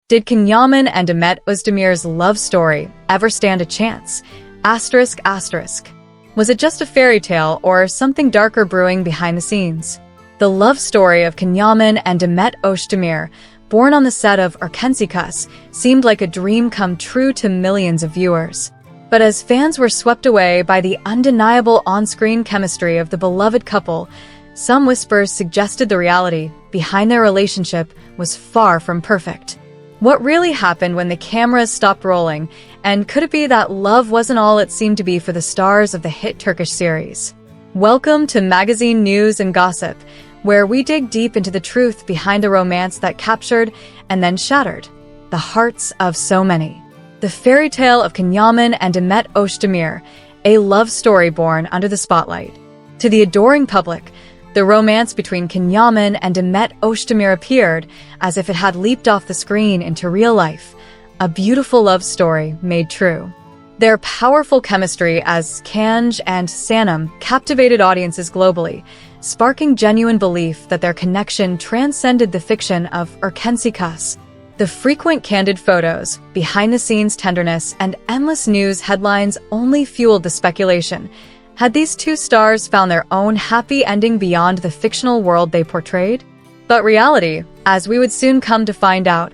Did Yaman and Demet Özdemir's love story ever stand a chance? Asterisk, asterisk. Was it just a fairy tale or something darker brewing behind the scenes? The love story of Yaman and Demet Özdemir, born on the set of Uncontrolled, seemed like a dream come true to millions of viewers. But as fans were swept away by the undeniable on-screen chemistry of the beloved couple, some whispers suggested the reality behind their relationship was far from perfect. What really happened when the cameras stopped rolling, and could it be that love wasn't all it seemed to be for the stars of the hit Turkish series? Welcome to Magazine News and Gossip, where we dig deep into the truth behind the romance that captured and then shattered the hearts of so many. The fairy tale of Yaman and Demet Özdemir, a love story born under the spotlight. To the adoring public, the romance between Yaman and Demet Özdemir appeared as if it had leaped off the screen into real life, a beautiful love story made true. Their powerful chemistry as Kanj and Sanam captivated audiences globally, sparking genuine belief that their connection transcended the fiction of Uncontrolled. The frequent candid photos, behind-the-scenes tenderness, and endless news headlines only fueled the speculation. Had these two stars found their own happy ending beyond the fictional world they portrayed? But reality, as we would soon come to find out,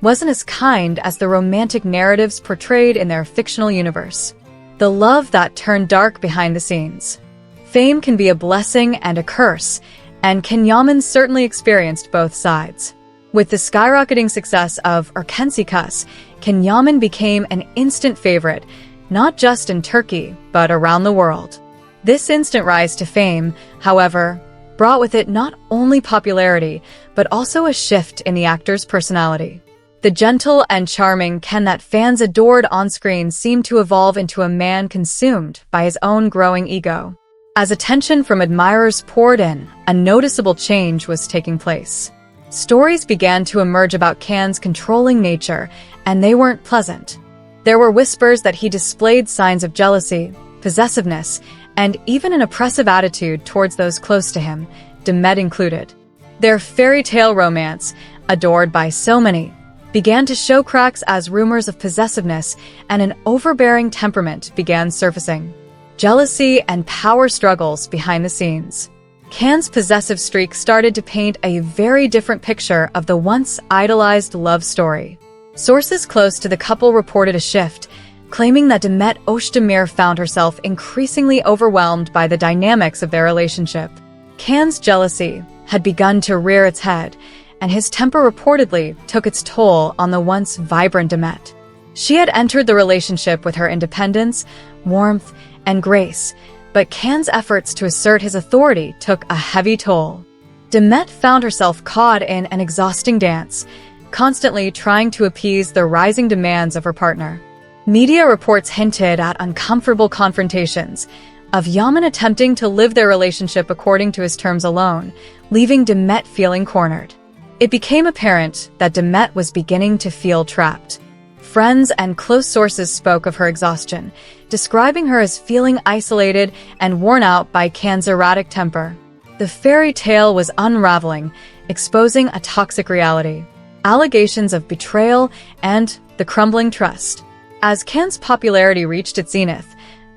wasn't as kind as the romantic narratives portrayed in their fictional universe. The love that turned dark behind the scenes. Fame can be a blessing and a curse, and Yaman certainly experienced both sides. With the skyrocketing success of Uncontrolled, Yaman became an instant favorite, not just in Turkey, but around the world. This instant rise to fame, however, brought with it not only popularity, but also a shift in the actor's personality. The gentle and charming Ken that fans adored on-screen seemed to evolve into a man consumed by his own growing ego. As attention from admirers poured in, a noticeable change was taking place. Stories began to emerge about Ken's controlling nature, and they weren't pleasant. There were whispers that he displayed signs of jealousy, possessiveness, and even an oppressive attitude towards those close to him, Demet included. Their fairy tale romance, adored by so many, began to show cracks as rumors of possessiveness and an overbearing temperament began surfacing. Jealousy and power struggles behind the scenes. Ken's possessive streak started to paint a very different picture of the once idolized love story. Sources close to the couple reported a shift, claiming that Demet Özdemir found herself increasingly overwhelmed by the dynamics of their relationship. Ken's jealousy had begun to rear its head, and his temper reportedly took its toll on the once vibrant Demet. She had entered the relationship with her independence, warmth, and grace, but Ken's efforts to assert his authority took a heavy toll. Demet found herself caught in an exhausting dance, constantly trying to appease the rising demands of her partner. Media reports hinted at uncomfortable confrontations, of Yaman attempting to live their relationship according to his terms alone, leaving Demet feeling cornered. It became apparent that Demet was beginning to feel trapped. Friends and close sources spoke of her exhaustion, describing her as feeling isolated and worn out by Ken's erratic temper. The fairy tale was unraveling, exposing a toxic reality. Allegations of betrayal and the crumbling trust. As Ken's popularity reached its zenith,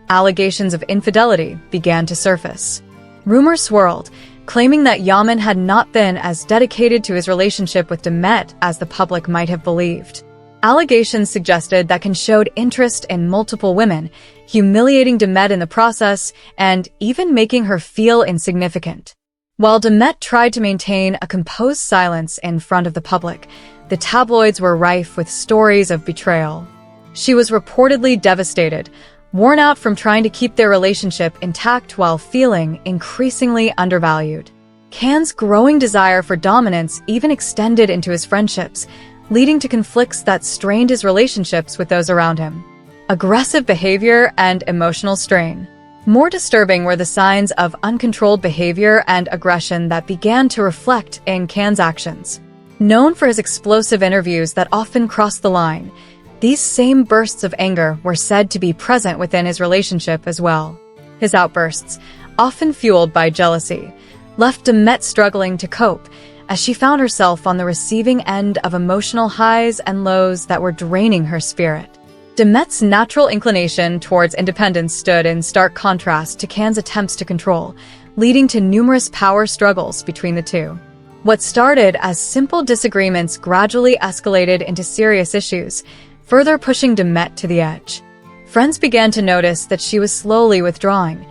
allegations of infidelity began to surface. Rumors swirled, claiming that Yaman had not been as dedicated to his relationship with Demet as the public might have believed. Allegations suggested that Ken showed interest in multiple women, humiliating Demet in the process and even making her feel insignificant. While Demet tried to maintain a composed silence in front of the public, the tabloids were rife with stories of betrayal. She was reportedly devastated, worn out from trying to keep their relationship intact while feeling increasingly undervalued. Ken's growing desire for dominance even extended into his friendships, leading to conflicts that strained his relationships with those around him. Aggressive behavior and emotional strain. More disturbing were the signs of uncontrolled behavior and aggression that began to reflect in Ken's actions. Known for his explosive interviews that often crossed the line, these same bursts of anger were said to be present within his relationship as well. His outbursts, often fueled by jealousy, left Demet struggling to cope, as she found herself on the receiving end of emotional highs and lows that were draining her spirit. Demet's natural inclination towards independence stood in stark contrast to Can's attempts to control, leading to numerous power struggles between the two. What started as simple disagreements gradually escalated into serious issues, further pushing Demet to the edge. Friends began to notice that she was slowly withdrawing,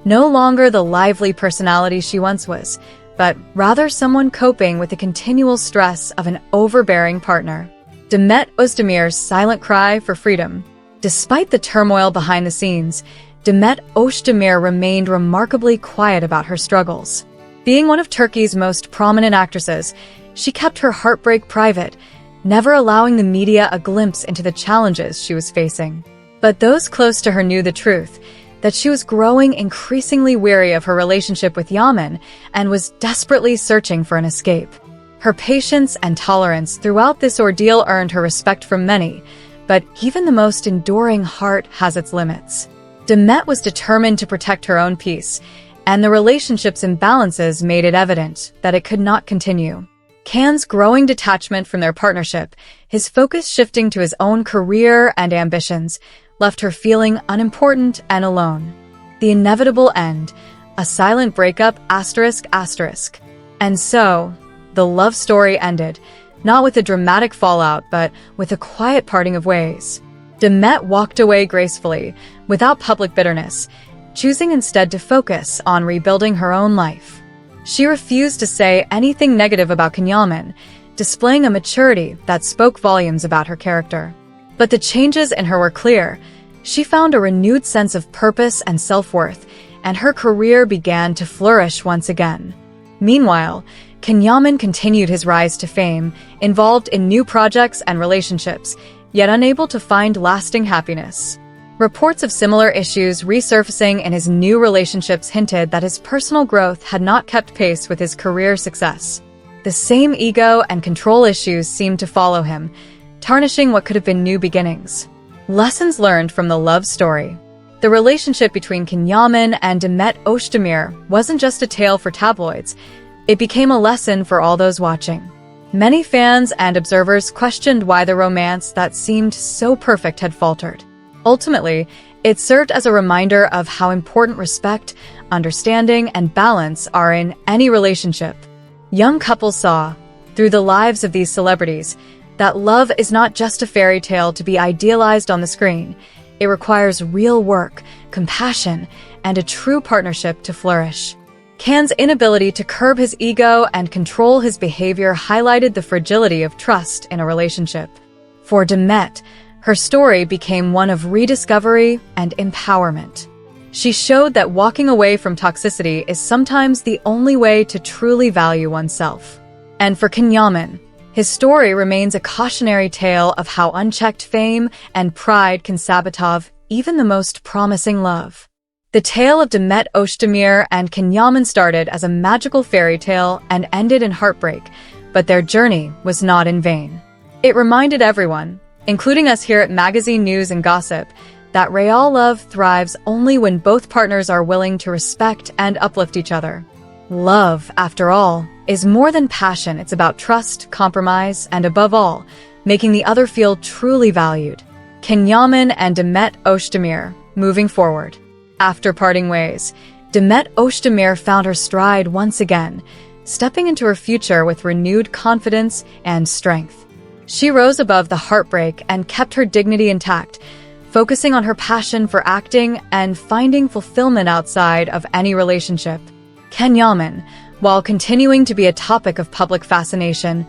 no longer the lively personality she once was, but rather someone coping with the continual stress of an overbearing partner. Demet Özdemir's silent cry for freedom. Despite the turmoil behind the scenes, Demet Özdemir remained remarkably quiet about her struggles. Being one of Turkey's most prominent actresses, she kept her heartbreak private, never allowing the media a glimpse into the challenges she was facing. But those close to her knew the truth, that she was growing increasingly weary of her relationship with Yaman and was desperately searching for an escape. Her patience and tolerance throughout this ordeal earned her respect from many, but even the most enduring heart has its limits. Demet was determined to protect her own peace, and the relationship's imbalances made it evident that it could not continue. Can's growing detachment from their partnership, his focus shifting to his own career and ambitions, left her feeling unimportant and alone. The inevitable end, a silent breakup ***. And so, the love story ended, not with a dramatic fallout, but with a quiet parting of ways. Demet walked away gracefully, without public bitterness, choosing instead to focus on rebuilding her own life. She refused to say anything negative about Yaman, displaying a maturity that spoke volumes about her character. But the changes in her were clear. She found a renewed sense of purpose and self-worth, and her career began to flourish once again. Meanwhile, Yaman continued his rise to fame, involved in new projects and relationships, yet unable to find lasting happiness. Reports of similar issues resurfacing in his new relationships hinted that his personal growth had not kept pace with his career success. The same ego and control issues seemed to follow him, tarnishing what could have been new beginnings. Lessons learned from the love story. The relationship between Yaman and Demet Özdemir wasn't just a tale for tabloids. It became a lesson for all those watching. Many fans and observers questioned why the romance that seemed so perfect had faltered. Ultimately, it served as a reminder of how important respect, understanding, and balance are in any relationship. Young couples saw, through the lives of these celebrities, that love is not just a fairy tale to be idealized on the screen. It requires real work, compassion, and a true partnership to flourish. Can's inability to curb his ego and control his behavior highlighted the fragility of trust in a relationship. For Demet, her story became one of rediscovery and empowerment. She showed that walking away from toxicity is sometimes the only way to truly value oneself. And for Yaman, his story remains a cautionary tale of how unchecked fame and pride can sabotage even the most promising love. The tale of Demet Özdemir and Yaman started as a magical fairy tale and ended in heartbreak, but their journey was not in vain. It reminded everyone, including us here at Magazine News and Gossip, that real love thrives only when both partners are willing to respect and uplift each other. Love, after all, is more than passion. It's about trust, compromise, and above all, making the other feel truly valued. Yaman and Demet Özdemir, moving forward. After parting ways, Demet Özdemir found her stride once again, stepping into her future with renewed confidence and strength. She rose above the heartbreak and kept her dignity intact, focusing on her passion for acting and finding fulfillment outside of any relationship. Yaman, while continuing to be a topic of public fascination,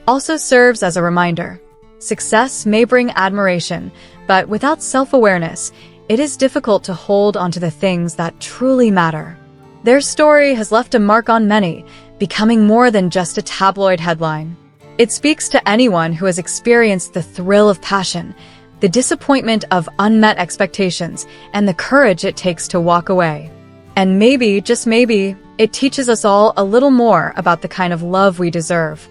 also serves as a reminder. Success may bring admiration, but without self-awareness, it is difficult to hold onto the things that truly matter. Their story has left a mark on many, becoming more than just a tabloid headline. It speaks to anyone who has experienced the thrill of passion, the disappointment of unmet expectations, and the courage it takes to walk away. And maybe, just maybe, it teaches us all a little more about the kind of love we deserve.